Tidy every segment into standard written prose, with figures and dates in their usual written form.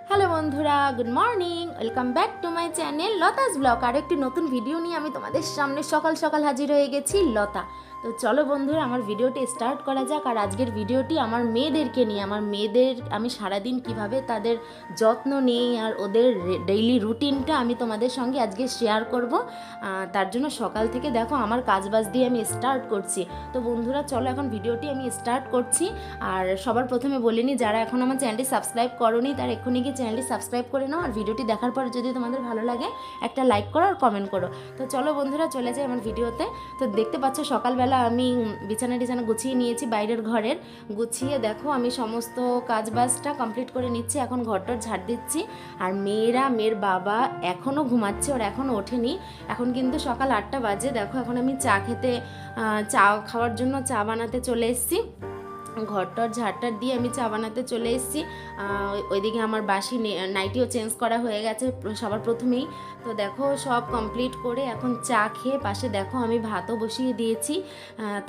Hello বন্ধুরা, good morning, welcome back to my channel Lata's blog. আর একটি নতুন ভিডিও নিয়ে আমি তোমাদের সামনে সকাল সকাল হাজির হয়ে গেছি লতা। তো চলো বন্ধুরা, আমার ভিডিওটি স্টার্ট করা যাক। আর আজকের ভিডিওটি আমার মেয়েদেরকে নিয়ে, আমার মেয়েদের আমি সারাদিন কিভাবে তাদের যত্ন নিই আর ওদের ডেইলি রুটিনটা আমি তোমাদের সঙ্গে আজকে শেয়ার করব। তার জন্য সকাল থেকে দেখো আমার কাজবাজ দিয়ে আমি স্টার্ট করছি। তো বন্ধুরা চলো এখন ভিডিওটি আমি স্টার্ট করছি। আর সবার প্রথমে বলে নিই, যারা এখন আমার চ্যানেলটি সাবস্ক্রাইব করোনি তারা এক্ষুনি গিয়ে চ্যানেলটি সাবস্ক্রাইব করে নাও। আর ভিডিওটি দেখার পর যদি তোমাদের ভালো লাগে একটা লাইক করো আর কমেন্ট করো। তো চলো বন্ধুরা চলে যাই আমার ভিডিওতে। তো দেখতে পাচ্ছ সকালবেলা আমি বিছানা গুছিয়ে নিয়েছি, বাইরের ঘরের গুছিয়ে দেখো আমি সমস্ত কাজবাজটা কমপ্লিট করে নিচ্ছি। এখন ঘরটার ঝাড় দিচ্ছি। আর মেয়ের বাবা এখনও ঘুমাচ্ছে, ওর এখনও ওঠেনি। এখন কিন্তু সকাল 8টা বাজে। দেখো এখন আমি চা খাওয়ার জন্য চা বানাতে চলে এসেছি। ঘরটার ঝাড়টার দিয়ে আমি চা বানাতে চলে এসেছি। ওইদিকে আমার বাসি নাইটিও চেঞ্জ করা হয়ে গেছে সবার প্রথমেই। তো দেখো সব কমপ্লিট করে এখন চা খেয়ে পাশে দেখো আমি ভাতও বসিয়ে দিয়েছি,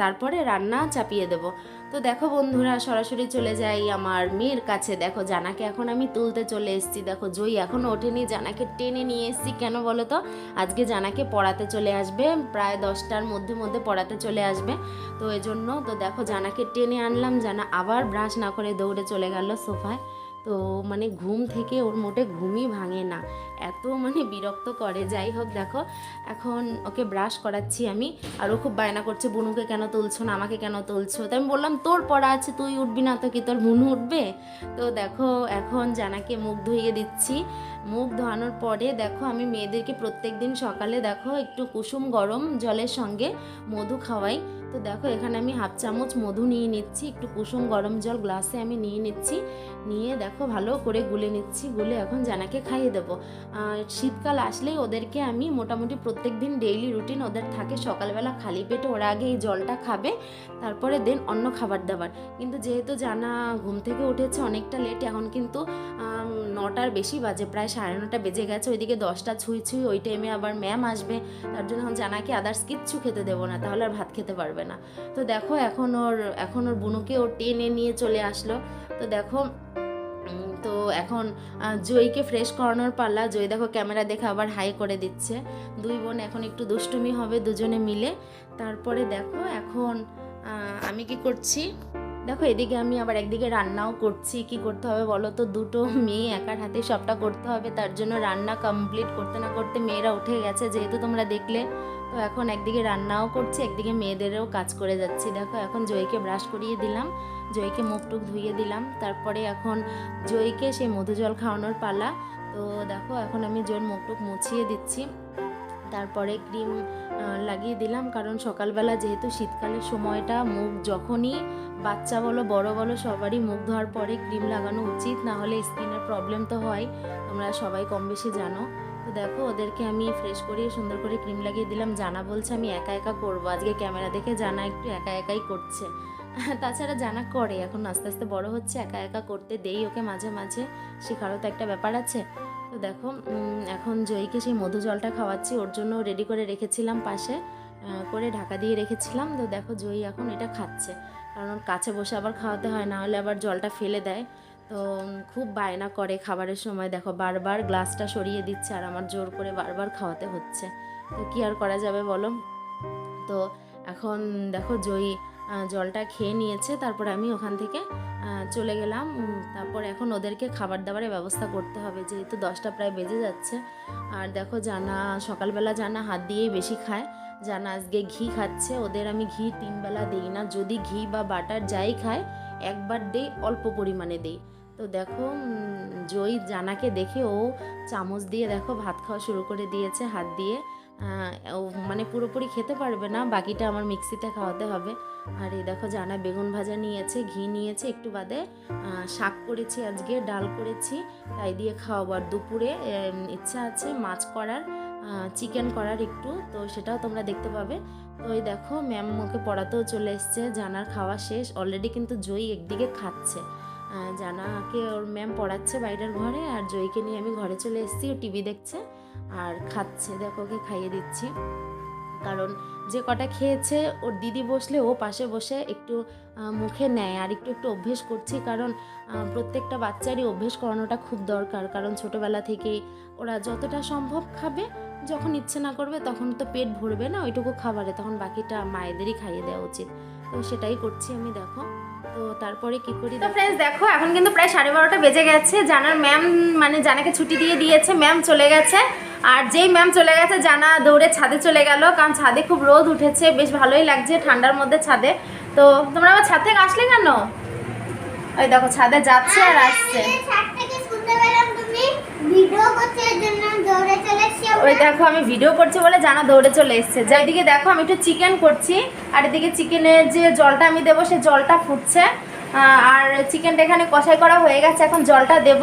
তারপরে রান্না চাপিয়ে দেবো। তো দেখো বন্ধুরা সরাসরি চলে যাই আমার মেয়ের কাছে। দেখো জানাকে এখন আমি তুলতে চলে এসেছি। দেখো জয়ী এখনও ওঠেনি, জানাকে টেনে নিয়ে এসেছি। কেন বলো তো, আজকে জানাকে পড়াতে চলে আসবে, প্রায় 10টার মধ্যে পড়াতে চলে আসবে। তো এজন্য তো দেখো জানাকে টেনে আনলাম। জানা আবার ব্রাশ না করে দৌড়ে চলে গেল সোফায়। তো মানে ঘুম থেকে ওর মোটে ঘুমই ভাঙে না, এত মানে বিরক্ত করে। যাই হোক দেখো এখন ওকে ব্রাশ করাচ্ছি আমি। আর ও খুব বায়না করছে, বুনুকে কেন তুলছো না, আমাকে কেন তুলছো। তো আমি বললাম তোর পড়া আছে, তুই উঠবি না তো কি তোর বুনু উঠবে। তো দেখো এখন জানাকে মুখ ধুইয়ে দিচ্ছি। মুখ ধোয়ানোর পরে দেখো আমি মেয়েদেরকে প্রত্যেক দিন সকালে দেখো একটু কুসুম গরম জলের সঙ্গে মধু খাওয়াই। তো দেখো এখানে আমি হাফ চামচ মধু নিয়ে নিচ্ছি, একটু কুসুম গরম জল গ্লাসে আমি নিয়ে নিচ্ছি। নিয়ে দেখো ভালো করে গুলে নিচ্ছি, গুলে এখন জানাকে খাইয়ে দেবো। শীতকাল আসলেই ওদেরকে আমি মোটামুটি প্রত্যেক দিন ডেইলি রুটিন ওদের থাকে সকালবেলা খালি পেটে ওরা আগে এই জলটা খাবে, তারপরে দেন অন্য খাবার দাবার। কিন্তু যেহেতু জানা ঘুম থেকে উঠেছে অনেকটা লেট, এখন কিন্তু 9টার বেশি বাজে, প্রায় 9:30 বেজে গেছে। ওইদিকে 10টা ছুঁই ওই টাইমে আবার ম্যাম আসবে। তার জন্য এখন জানাকে আদার্স কিচ্ছু খেতে দেবো না, তাহলে আর ভাত খেতে পারবে না। তো দেখো এখন ওর বুনুকে ও টেনে নিয়ে চলে আসলো। তো দেখো তো এখন জয়ীকে ফ্রেশ করানোর পালা। জয়ী দেখো ক্যামেরা দেখে আবার হাই করে দিচ্ছে। দুই বোন এখন একটু দুষ্টুমি হবে দুজনে মিলে। তারপরে দেখো এখন আমি কি করছি, দেখো এদিকে আমি আবার একদিকে রান্নাও করছি। কি করতে হবে বলো তো, দুটো মেয়ে একার হাতে সবটা করতে হবে। তার জন্য রান্না কমপ্লিট করতে না করতে মেয়েরা উঠে গেছে, যেহেতু তোমরা দেখলে। তো এখন একদিকে রান্নাও করছি, একদিকে মেয়েদেরও কাজ করে যাচ্ছি। দেখো এখন জয়ীকে ব্রাশ করিয়ে দিলাম, জয়ীকে মুখ টুক ধুইয়ে দিলাম। তারপরে এখন জয়ীকে সেই মধু জল খাওয়ানোর পালা। তো দেখো এখন আমি জয়ীর মুখ টুক মুছিয়ে দিচ্ছি, তারপরে ক্রিম লাগিয়ে দিলাম। কারণ সকালবেলা যেহেতু শীতকালের সময়টা, মুখ যখনই বাচ্চা বলো বড় বলো সবারই মুখ ধোয়ার পরে ক্রিম লাগানো উচিত, না হলে স্কিনের প্রবলেম তো হয়, তোমরা সবাই কম বেশি জানো। তো দেখো ওদেরকে আমি ফ্রেশ করিয়ে সুন্দর করে ক্রিম লাগিয়ে দিলাম। জানা বলছে আমি একা একা করবো, আজকে ক্যামেরা দেখে জানা একটু একা একাই করছে। তাছাড়া জানা করে, এখন আস্তে আস্তে বড় হচ্ছে, একা একা করতে দেই ওকে মাঝে মাঝে, শেখারও তো একটা ব্যাপার আছে। তো দেখো এখন জয়ীকে সেই মধু জলটা খাওয়াচ্ছি, ওর জন্য রেডি করে রেখেছিলাম, পাশে করে ঢাকা দিয়ে রেখেছিলাম। তো দেখো জয়ী এখন এটা খাচ্ছে, কারণ কাছে বসে আবার খাওয়াতে হয়, না হলে আবার জলটা ফেলে দেয়। তো খুব বায়না করে খাবারের সময়, দেখো বারবার গ্লাসটা সরিয়ে দিচ্ছে আর আমার জোর করে বারবার খাওয়াতে হচ্ছে। তো কি আর করা যাবে বলো। তো এখন দেখো জয়ী জলটা খেয়ে নিয়েছে, তারপর আমি ওখান থেকে চলে গেলাম। তারপর এখন ওদেরকে খাবার দাবারের ব্যবস্থা করতে হবে, যেহেতু 10টা প্রায় বেজে যাচ্ছে। আর দেখো জানা সকালবেলা জানা হাত দিয়েই বেশি খায়। জানা আজকে ঘি খাচ্ছে, ওদের আমি ঘি 3 বেলা দিই না, যদি ঘি বা বাটার যাই খায় একবার দেই, অল্প পরিমাণে দেই। তো দেখো জয়ী জানাকে দেখে ও চামচ দিয়ে দেখো ভাত খাওয়া শুরু করে দিয়েছে হাত দিয়ে। ও মানে পুরোপুরি খেতে পারবে না, বাকিটা আমার মিক্সিতে খাওয়াতে হবে। আর এই দেখো জানা বেগুন ভাজা নিয়েছে, ঘি নিয়েছে, একটু বাদে শাক করেছি, আজকে ডাল করেছি, তাই দিয়ে খাওয়াবো। আর দুপুরে ইচ্ছা আছে মাছ করার, চিকেন করার একটু, তো সেটাও তোমরা দেখতে পাবে। তো এই দেখো ম্যাম ওকে পড়াতেও চলে এসছে, জানার খাওয়া শেষ অলরেডি, কিন্তু জয়ী একদিকে খাচ্ছে। জানাকে ওর ম্যাম পড়াচ্ছে বাইরের ঘরে, আর জয়ীকে নিয়ে আমি ঘরে চলে এসেছি, ও টিভি দেখছে আর খাচ্ছে। দেখো ওকে খাইয়ে দিচ্ছি। কারণ যে কটা খেয়েছে ওর দিদি বসলে ও পাশে বসে একটু মুখে নেয় আর একটু একটু অভ্যেস করছি, কারণ প্রত্যেকটা বাচ্চারই অভ্যেস করানোটা খুব দরকার। কারণ ছোটোবেলা থেকেই ওরা যতটা সম্ভব খাবে, যখন ইচ্ছে না করবে তখন তো পেট ভরবে না ওইটুকু খাবারে, তখন বাকিটা মায়েদেরই খাইয়ে দেওয়া উচিত। তো সেটাই করছি আমি। দেখো তো তারপরে কি করি, তো ফ্রেন্ডস দেখো এখন কিন্তু প্রায় 12:30 বেজে গেছে। জানার ম্যাম মানে জানাকে ছুটি দিয়ে দিয়েছে, ম্যাম চলে গেছে। আর যেই ম্যাম চলে গেছে জানা দৌড়ে ছাদে চলে গেল, কারণ ছাদে খুব রোদ উঠেছে, বেশ ভালোই লাগছে ঠান্ডার মধ্যে ছাদে। তো তোমরা আবার ছাদ থেকে আসলে কেন? ওই দেখো ছাদে যাচ্ছে আর আসছে। ওই দেখো আমি ভিডিও করছি বলে জানা দৌড়ে চলে এসছে। যেদিকে দেখো আমি একটু চিকেন করছি, আর এদিকে চিকেনের যে জলটা আমি দেবো সেই জলটা ফুটছে। আর চিকেনটা এখানে কষাই করা হয়ে গেছে, এখন জলটা দেব।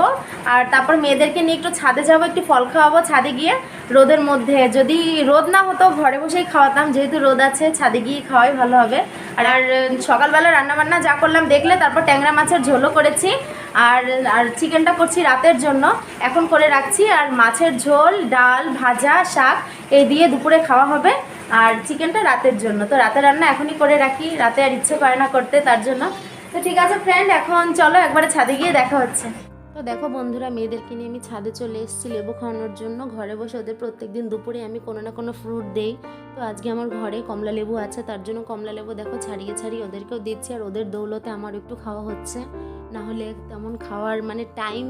আর তারপর মেয়েদেরকে নিয়ে একটু ছাদে যাবো, একটু ফল খাওয়াবো ছাদে গিয়ে রোদের মধ্যে। যদি রোদ না হতো ঘরে বসেই খাওয়াতাম, যেহেতু রোদ আছে ছাদে গিয়ে খাওয়াই ভালো হবে। আর সকালবেলা রান্নাবান্না যা করলাম দেখলে, তারপর ট্যাংরা মাছের ঝোলও করেছি, আর চিকেনটা করছি রাতের জন্য, এখন করে রাখছি। আর মাছের ঝোল, ডাল, ভাজা, শাক এই দিয়ে দুপুরে খাওয়া হবে, আর চিকেনটা রাতের জন্য। তো রাতে রান্না এখনই করে রাখি, রাতে আর ইচ্ছে করে না করতে, তার জন্য। তো ঠিক আছে ফ্রেন্ড, এখন চলো একবারে ছাদে গিয়ে দেখা হচ্ছে। তো দেখো বন্ধুরা, মেয়েদেরকে নিয়ে আমি ছাদে চলে এসেছি লেবু খাওয়ানোর জন্য। ঘরে বসে ওদের প্রত্যেকদিন দুপুরে আমি কোনো না কোনো ফ্রুট দেই। তো আজকে আমার ঘরে কমলা লেবু আছে, তার জন্য কমলা লেবু দেখো ছাড়িয়ে ছাড়িয়ে ওদেরকেও দিচ্ছি, আর ওদের দৌলতে আমার একটু খাওয়া হচ্ছে। না হলে তেমন খাওয়ার মানে টাইম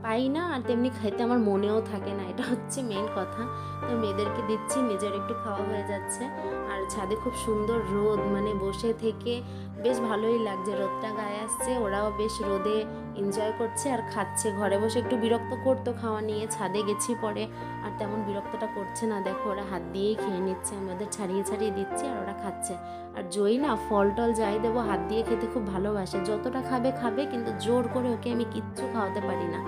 পাই না, আর তেমনি খাইতে আমার মনেও থাকে না, এটা হচ্ছে মেইন কথা। তো মেয়েদেরকে দিচ্ছি, নিজের একটু খাওয়া হয়ে যাচ্ছে। আর ছাদে খুব সুন্দর রোদ, মানে বসে থেকে বেশ ভালোই লাগছে, রোদটা গায়ে আসছে, ওরাও বেশ রোদে এনজয় করছে আর খাচ্ছে। ঘরে বসে একটু বিরক্ত করতো খাওয়া নিয়ে, ছাদে গেছি পরে আর তেমন বিরক্তটা করছে না। দেখো ওরা হাত দিয়েই খেয়ে নিচ্ছে, আমি ওদের ছাড়িয়ে ছাড়িয়ে দিচ্ছি আর ওরা খাচ্ছে। আর জয়ী না ফল টল যাই দেবো হাত দিয়ে খেতে খুব ভালোবাসে, যতটা খাবে খাবে, কিন্তু জোর করে ওকে আমি কিচ্ছু খাওয়াতে পারি না।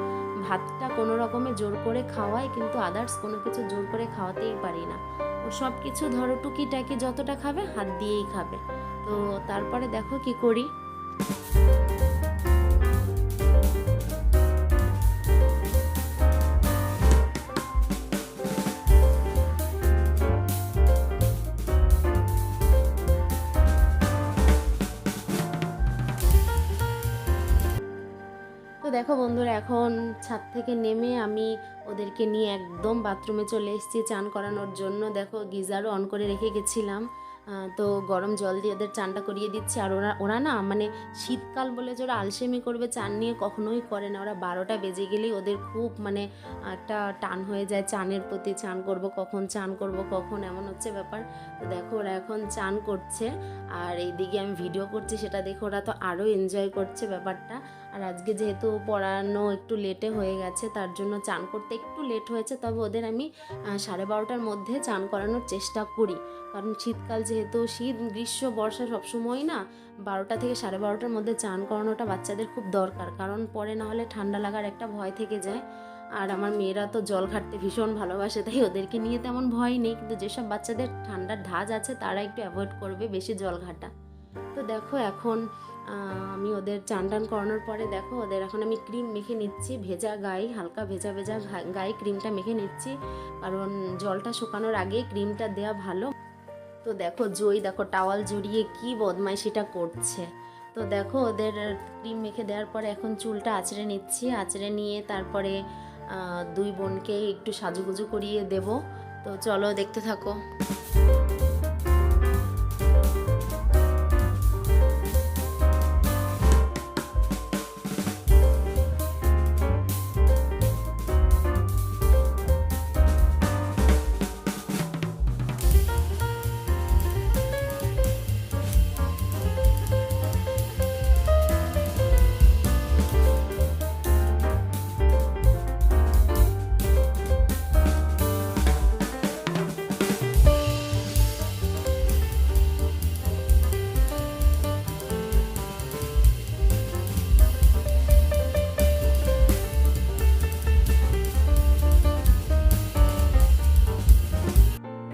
ভাতটা কোনো রকমে জোর করে খাওয়াই, কিন্তু আদার্স কোনো কিছু জোর করে খাওয়াতেই পারি না। ও সব কিছু ধরো টুকিটাকি যতটা খাবে হাত দিয়েই খাবে। তো তারপরে দেখো কি করি। তো দেখো বন্ধুরা, এখন ছাদ থেকে নেমে আমি ওদেরকে নিয়ে একদম বাথরুমে চলে এসেছি চান করানোর জন্য। দেখো গিজারও অন করে রেখে গেছিলাম, তো গরম জল দিয়ে ওদের চানটা করিয়ে দিচ্ছি। আর ওরা না মানে শীতকাল বলে যে ওরা আলসেমি করবে চান নিয়ে, কখনোই করে না। ওরা 12টা বেজে গেলেই ওদের খুব মানে একটা টান হয়ে যায় চানের প্রতি, চান করব কখন, চান করব কখন, এমন হচ্ছে ব্যাপার। তো দেখো ওরা এখন চান করছে, আর এইদিকে আমি ভিডিও করছি, সেটা দেখো ওরা তো আরও এনজয় করছে ব্যাপারটা। আর আজকে যেহেতু পড়ানো একটু লেটে হয়ে গেছে, তার জন্য চান করতে একটু লেট হয়েছে, তবে ওদের আমি 12:30টার মধ্যে চান করানোর চেষ্টা করি। কারণ শীতকাল যেহেতু, শীত গ্রীষ্ম বর্ষা সবসময় না 12টা থেকে 12:30টার মধ্যে চান করানোটা বাচ্চাদের খুব দরকার, কারণ পরে না হলে ঠান্ডা লাগার একটা ভয় থেকে যায়। আর আমার মেয়েরা তো জল ঘাটতে ভীষণ ভালোবাসে, তাই ওদেরকে নিয়ে তেমন ভয় নেই, কিন্তু যেসব বাচ্চাদের ঠান্ডার ধাজ আছে তারা একটু অ্যাভয়েড করবে বেশি জল ঘাটা। তো দেখো এখন আমি ওদের চান টান করানোর পরে দেখো ওদের এখন আমি ক্রিম মেখে নিচ্ছি, ভেজা গায়ে, হালকা ভেজা ভেজা গায়ে ক্রিমটা মেখে নিচ্ছি, কারণ জলটা শুকানোর আগে ক্রিমটা দেওয়া ভালো। তো দেখো জয়ী দেখো টাওয়াল জড়িয়ে কি বদমাইশিটা করছে। তো দেখো ওদের ক্রিম মেখে দেওয়ার পরে এখন চুলটা আঁচড়ে নিচ্ছি, আঁচড়ে নিয়ে তারপরে দুই বোনকে একটু সাজুগুজু করিয়ে দেব। তো চলো দেখতে থাকো।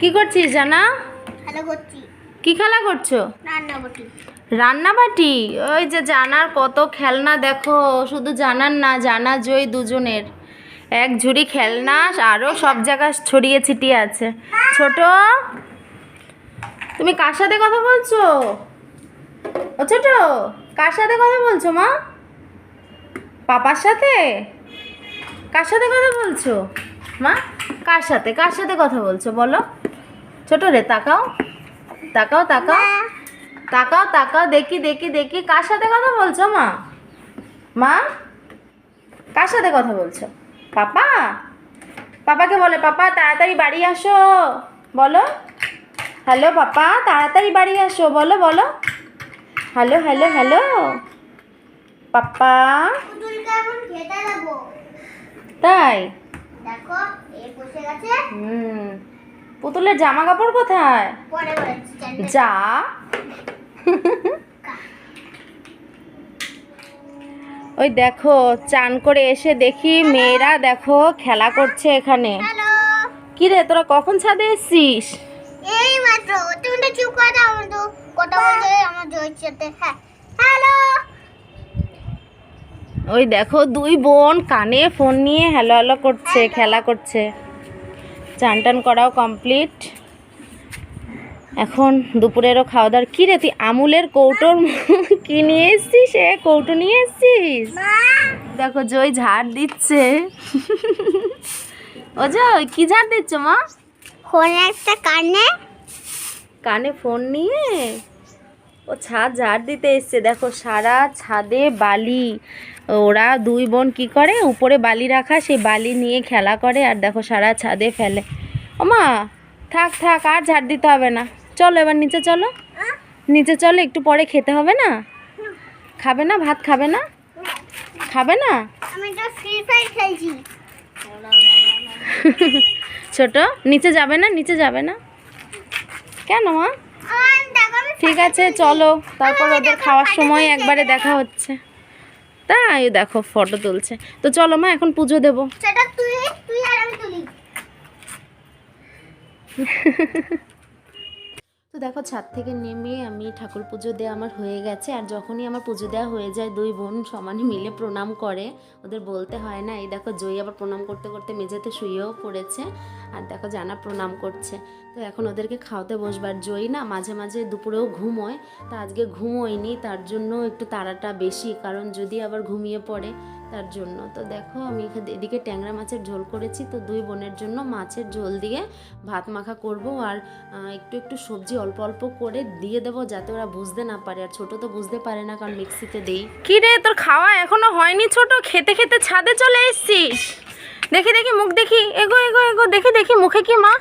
কি করছিস জানা? খেলা করছি। কি খেলা করছো? রান্নাবাটি। রান্নাবাটি? ওই যে জানার কত খেলনা, দেখো শুধু জানার না, জানা জয় দুজনের এক ঝুড়ি খেলনা, আরও সব জায়গায় ছড়িয়ে ছিটিয়ে আছে। ছোট তুমি কার সাথে কথা বলছো? ও ছোট, কার সাথে কথা বলছো মা? পাপার সাথে? কার সাথে কথা বলছো মা? কার সাথে কথা বলছো বলো? ছোট রে, তাকাও তাকাও তাকাও তাকাও তাকাও, দেখি দেখি দেখি, কার সাথে কথা বলছো মা? মা, কার সাথে কথা বলছো? পাপা? পাপাকে বলে, পাপা তাড়াতাড়ি বাড়ি আসো বলো। হ্যালো পাপা, তাড়াতাড়ি বাড়ি আসো বলো বলো। Hello hello hello papa. পুতুলকে এখন খেতে দেবো। তাই? দেখো এই বসে গেছে। পুতুলের জামা কাপড় কোথায়? পরে বলেছি যা। ওই দেখো, চান করে এসে দেখি মেয়েরা দেখো খেলা করছে এখানে। হ্যালো। কি রে, তোরা কখন ছাদে এসছিস? এই মাত্র। তুমি তো চুপ করে দাও, আমি তো কথা বলতে আমার জয়ের সাথে। হ্যাঁ হ্যালো। ওই দেখো দুই বোন কানে ফোন নিয়ে হ্যালো হ্যালো করছে, খেলা করছে। চান টান করাও কমপ্লিট। এখন দুপুরেরও খাওয়া দাওয়ার। কি রে, তুই আমুলের কৌটোর কি নিয়ে এসছিস? কৌটো নিয়ে এসছিস? দেখো জয় ঝাড় দিচ্ছে। ও জয়, কি ঝাড় দিচ্ছ মা? ফোনে একটা কানে ফোন নিয়ে ও ছাদ ঝাড় দিতে এসছে। দেখো সারা ছাদে বালি। ওরা দুই বোন কি করে, উপরে বালি রাখা, সেই বালি নিয়ে খেলা করে আর দেখো সারা ছাদে ফেলে। ও মা, থাক থাক, আর ঝাড় দিতে হবে না, চলো এবার নিচে চলো। নিচে চলো, একটু পরে খেতে হবে না? খাবে না? ভাত খাবে না? খাবে না? আমি তো ফ্রি ফায়ার খেলছি। ছোট, নিচে যাবে না? নিচে যাবে না কেন মা? ঠিক আছে চলো, তারপর ওদের খাওয়ার সময় একবারে দেখা হচ্ছে। তাই দেখো ফটো তুলছে। তো চলো মা, এখন পুজো দেবো। সেটা তুই আর আমি তুলি। তো দেখো ছাদ থেকে নেমে আমি ঠাকুর পুজো দেওয়া আমার হয়ে গেছে। আর যখনই আমার পুজো দেওয়া হয়ে যায়, দুই বোন সমানে মিলে প্রণাম করে, ওদের বলতে হয় না। এই দেখো জয়ী আবার প্রণাম করতে করতে মেঝেতে শুয়েও পড়েছে। আর দেখো জানা প্রণাম করছে। তো এখন ওদেরকে খাওয়াতে বসবার। জয়ী না মাঝে মাঝে দুপুরেও ঘুমোয়, তা আজকে ঘুমোয়নি, তার জন্য একটু তাড়াটা বেশি, কারণ যদি আবার ঘুমিয়ে পড়ে তার জন্য। তো দেখো আমি এদিকে ট্যাংরা মাছের ঝোল করেছি, তো দুই বোনের জন্য মাছের ঝোল দিয়ে ভাত মাখা করব। আর একটু একটু সবজি অল্প অল্প করে দিয়ে দেবো, যাতে ওরা বুঝতে না পারে। আর ছোট তো বুঝতে পারে না, কারণ মিক্সিতে দেই। কি রে, তোর খাওয়া এখনো হয়নি ছোট? খেতে খেতে ছাদে চলে এসছিস? দেখি দেখি মুখ দেখি, এগো এগো এগো, দেখি দেখি মুখে কি মা?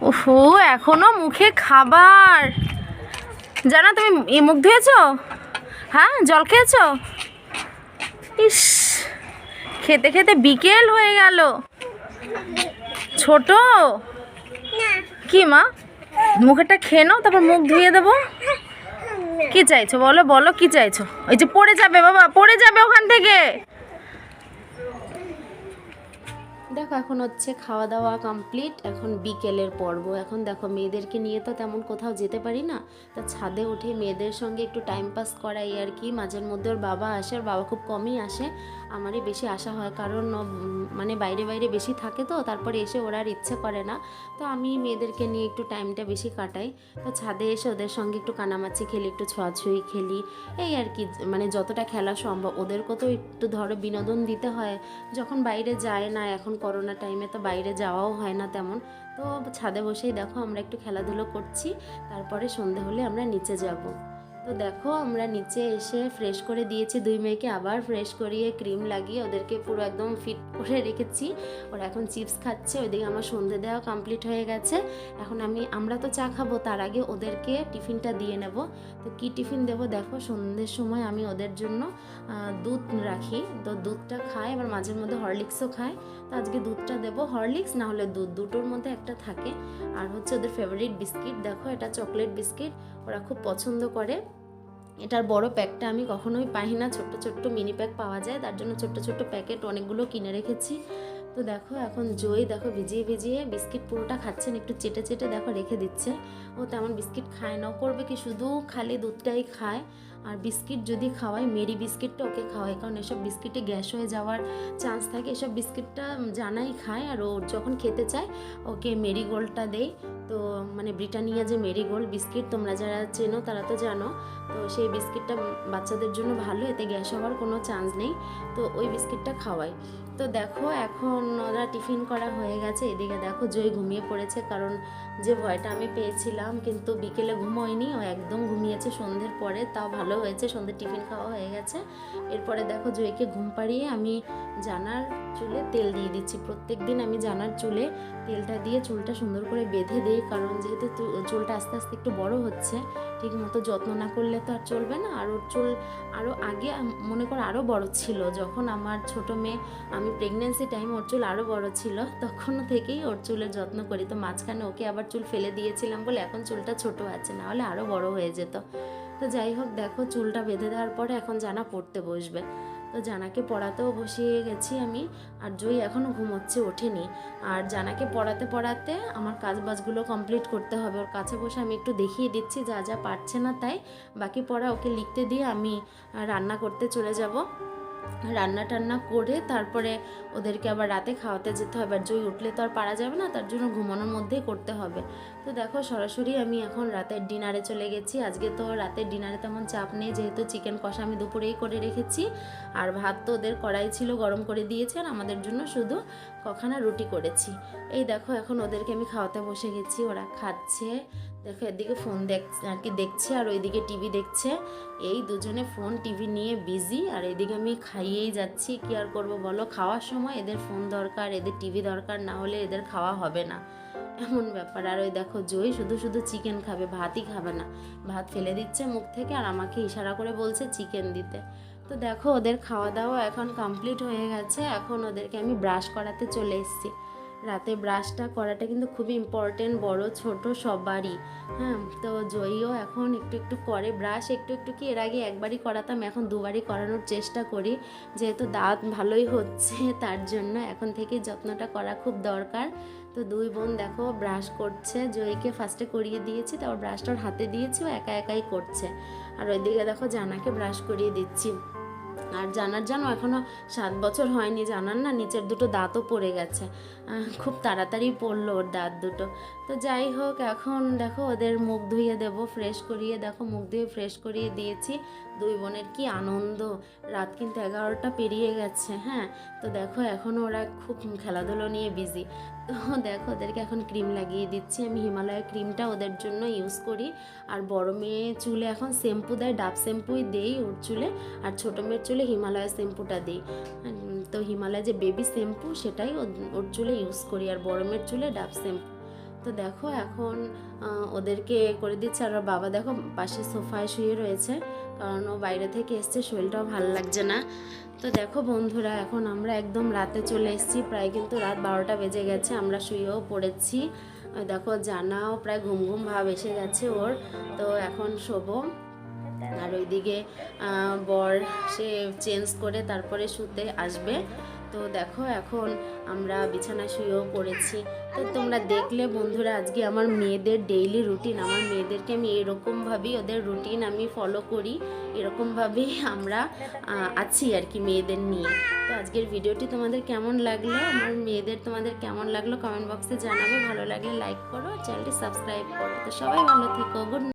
ওহো, এখনো মুখে খাবার? জানা তুমি মুখ ধুয়েছো? হ্যাঁ, জল খেয়েছো? ইস, খেতে খেতে বিকেল হয়ে গেল। ছোট, কি মা, মুখেটা খেয়ে নাও, তারপর মুখ ধুয়ে দেবো। কি চাইছো বলো বলো, কি চাইছো? ওই যে পড়ে যাবে বাবা, পড়ে যাবে ওখান থেকে। দেখো এখন হচ্ছে খাওয়া দাওয়া কমপ্লিট, এখন বিকেলের পর্ব। এখন দেখো মেয়েদেরকে নিয়ে তো তেমন কোথাও যেতে পারি না, তা ছাদে উঠে মেয়েদের সঙ্গে একটু টাইম পাস করাই আর কি। মাঝের মধ্যে ওর বাবা আসে, ওর বাবা খুব কমই আসে, আমারই বেশি আসা হয়, কারণ মানে বাইরে বাইরে বেশি থাকে, তো তারপরে এসে ওরা আর ইচ্ছে করে না। তো আমি মেয়েদেরকে নিয়ে একটু টাইমটা বেশি কাটাই। তো ছাদে এসে ওদের সঙ্গে একটু কানামাছি খেলি, একটু ছোঁয়াছুঁই খেলি, এই আর কি। মানে যতটা খেলা সম্ভব, ওদেরকেও তো একটু ধরো বিনোদন দিতে হয়, যখন বাইরে যায় না। এখন করোনা টাইমে তো বাইরে যাওয়াও হয় না তেমন। তো ছাদে বসেই দেখো আমরা একটু খেলাধুলো করছি, তারপরে সন্ধে হলে আমরা নিচে যাব। তো দেখো আমরা নিচে এসে ফ্রেশ করে দিয়েছি দুই মেয়েকে, আবার ফ্রেশ করিয়ে ক্রিম লাগিয়ে ওদেরকে পুরো একদম ফিট করে রেখেছি। ওরা এখন চিপস খাচ্ছে, ওইদিকে আমার সন্ধে দেওয়া কমপ্লিট হয়ে গেছে। এখন আমরা তো চা খাবো, তার আগে ওদেরকে টিফিনটা দিয়ে নেব। তো কী টিফিন দেবো দেখো, সন্ধ্যের সময় আমি ওদের জন্য দুধ রাখি, তো দুধটা খায়, আবার মাঝের মধ্যে হরলিক্সও খায়। তো আজকে দুধটা দেবো, হরলিক্স না হলে দুধ, দুটোর মধ্যে একটা থাকে। আর হচ্ছে ওদের ফেভারিট বিস্কিট, দেখো এটা চকলেট বিস্কিট, ওরা খুব পছন্দ করে। এটার বড় প্যাকটা আমি কখনোই পাই না, ছোট্ট ছোট্ট মিনি প্যাক পাওয়া যায়, তার জন্য ছোট্ট ছোট্ট প্যাকেট অনেকগুলো কিনে রেখেছি। তো তো দেখো এখন জয় দেখো ভিজিয়ে ভিজিয়ে বিস্কিট পুরোটা খাচ্ছেন, একটু চেটে চেটে দেখো রেখে দিচ্ছে। ও তেমন বিস্কিট খায় না, করবে কি শুধু খালি দুধটাই খায়। আর বিস্কিট যদি খাওয়াই মেরি বিস্কিটটা ওকে খাওয়াই, কারণ এসব বিস্কিটে গ্যাস হয়ে যাওয়ার চান্স থাকে। এসব বিস্কিটটা জানাই খায়, আর ও যখন খেতে চায় ওকে মেরি গোল্ডটা দেই। তো মানে ব্রিটানিয়া যে মেরি গোল্ড বিস্কিট তোমরা যারা চেনো তারা তো জানো, তো সেই বিস্কিটটা বাচ্চাদের জন্য ভালো, এতে গ্যাস হওয়ার কোনো চান্স নেই। তো ওই বিস্কিটটা খাওয়াই। তো দেখো এখন ওরা টিফিন করা হয়ে গেছে, এদিকে দেখো জয় ঘুমিয়ে পড়েছে, কারণ যে ভয়টা আমি পেয়েছিলাম, কিন্তু বিকেলে ঘুমোয়নি, ও একদম ঘুমিয়েছে সন্ধ্যের পরে। তাও ভালো হয়েছে, সন্ধ্যের টিফিন খাওয়া হয়ে গেছে। এরপরে দেখো জয়কে ঘুম পাড়িয়ে আমি জানার চুলে তেল দিয়ে দিচ্ছি। প্রত্যেক দিন আমি জানার চুলে তেলটা দিয়ে চুলটা সুন্দর করে বেঁধে দিই, কারণ যেহেতু চুলটা আস্তে আস্তে একটু বড় হচ্ছে, ঠিক মতো যত্ন না করলে তো আর চলবে না। আর ওর চুল আরও আগে মনে করো আরও বড় ছিল, যখন আমার ছোটো মেয়ে আমি প্রেগনেন্সি টাইম ওর চুল আরও বড় ছিল, তখন থেকেই ওর চুলের যত্ন করি। তো মাঝখানে ওকে আবার চুল ফেলে দিয়েছিলাম বলে এখন চুলটা ছোট আছে, নাহলে আরও বড় হয়ে যেত। তো যাই হোক দেখো চুলটা বেঁধে দেওয়ার পরে এখন জানা পড়তে বসবে। তো জানাকে পড়াতেও বসিয়ে গেছি আমি, আর জয় এখনও ঘুমোচ্ছে, ওঠেনি। আর জানাকে পড়াতে পড়াতে আমার কাজবাজগুলো কমপ্লিট করতে হবে। ওর কাছে বসে আমি একটু দেখিয়ে দিচ্ছি যা যা পারছে না তাই, বাকি পড়া ওকে লিখতে দিয়ে আমি রান্না করতে চলে যাব। রান্না টান্না করে তারপরে ওদেরকে আবার রাতে খাওয়াতে যেতে হবে। আর জয় উঠলে তো আর পারা যাবে না, তার জন্য ঘুমানোর মধ্যেই করতে হবে। তো দেখো সরাসরি আমি এখন রাতের ডিনারে চলে গেছি। আজকে তো রাতের ডিনারে তেমন চাপ নেই, যেহেতু চিকেন কষা আমি দুপুরেই করে রেখেছি, আর ভাত তো ওদের কড়াই ছিল গরম করে দিয়েছে, আর আমাদের জন্য শুধু কখানা রুটি করেছি। এই দেখো এখন ওদেরকে আমি খাওয়াতে বসে গেছি, ওরা খাচ্ছে। দেখো এদিকে ফোন দেখছে আর ওইদিকে টিভি দেখছে। এই দুজনে ফোন টিভি নিয়ে বিজি, আর এদিকে আমি খাইয়েই যাচ্ছি। কি আর করবো বলো, খাওয়ার সময় এদের ফোন দরকার, এদের টিভি দরকার, না হলে এদের খাওয়া হবে না, এমন ব্যাপার। আর ওই দেখো জয় শুধু শুধু চিকেন খাবে, ভাতই খাবে না, ভাত ফেলে দিচ্ছে মুখ থেকে, আর আমাকে ইশারা করে বলছে চিকেন দিতে। তো দেখো ওদের খাওয়া দাওয়া এখন কমপ্লিট হয়ে গেছে, এখন ওদেরকে আমি ব্রাশ করাতে চলে এসেছি। রাতে ব্রাশটা করাটা কিন্তু খুবই ইম্পর্টেন্ট, বড় ছোট সবারই। হ্যাঁ, তো জয়ীও এখন একটু একটু করে ব্রাশ, একটু একটু কি এর আগে একবারই করাতাম, এখন দুবারই করানোর চেষ্টা করি, যেহেতু দাঁত ভালোই হচ্ছে তার জন্য এখন থেকে যত্নটা করা খুব দরকার। তো দুই বোন দেখো ব্রাশ করছে, জয়ীকে ফার্স্টে করিয়ে দিয়েছি, তারপর ব্রাশটা ওর হাতে দিয়েছি, ও একা একাই করছে। আর ওইদিকে দেখো জানাকে ব্রাশ করিয়ে দিচ্ছি। আর জানো এখনও 7 বছর হয়নি, জানার না নিচের দুটো দাঁতও পড়ে গেছে, খুব তাড়াতাড়ি পড়লো ওর দাঁত দুটো। তো যাই হোক এখন দেখো ওদের মুখ ধুইয়ে দেবো, ফ্রেশ করিয়ে, দেখো মুখ ধুয়ে ফ্রেশ করিয়ে দিয়েছি। দুই বোনের কি আনন্দ, রাত কিন্তু 11টা পেরিয়ে গেছে। হ্যাঁ, তো দেখো এখন ওরা খুব খেলাধুলো নিয়ে বিজি। তো দেখো ওদেরকে এখন ক্রিম লাগিয়ে দিচ্ছি, আমি হিমালয়ের ক্রিমটা ওদের জন্য ইউজ করি। আর বড় মেয়ে চুলে এখন শ্যাম্পু দেয়, ডাব শ্যাম্পুই দেই ওর চুলে, আর ছোটো মেয়ের চুলে হিমালয়ের শ্যাম্পুটা দিই। তো হিমালয় যে বেবি শ্যাম্পু সেটাই ওর চুলে ইউজ করি, আর বড় মেয়ের চুলে ডাব শ্যাম্পু। তো দেখো এখন ওদেরকে করে দিচ্ছে। আর বাবা দেখো পাশে সোফায় শুয়ে রয়েছে, কারণ ও বাইরে থেকে এসছে, শরীরটাও ভালো লাগছে না। তো দেখো বন্ধুরা এখন আমরা একদম রাতে চলে এসেছি, প্রায় কিন্তু রাত 12টা বেজে গেছে, আমরা শুয়েও পড়েছি। দেখো জানাও প্রায় ঘুম ঘুম ভাব এসে গেছে ওর, তো এখন শোবো। আর ওইদিকে বর সে চেঞ্জ করে তারপরে শুতে আসবে। তো দেখো এখন আমরা বিছানায় শুয়েও পড়েছি। তো তোমরা দেখলে বন্ধুরা আজকে আমার মেয়েদের ডেইলি রুটিন, আমার মেয়েদেরকে আমি এরকমভাবেই ওদের রুটিন আমি ফলো করি, এরকমভাবেই আমরা আছি আর কি মেয়েদের নিয়ে। তো আজকের ভিডিওটি তোমাদের কেমন লাগলো, আমার মেয়েদের তোমাদের কেমন লাগলো কমেন্ট বক্সে জানাবে। ভালো লাগলে লাইক করো, চ্যানেলটি সাবস্ক্রাইব করো। তো সবাই ভালো থেকো, গুড নাইট।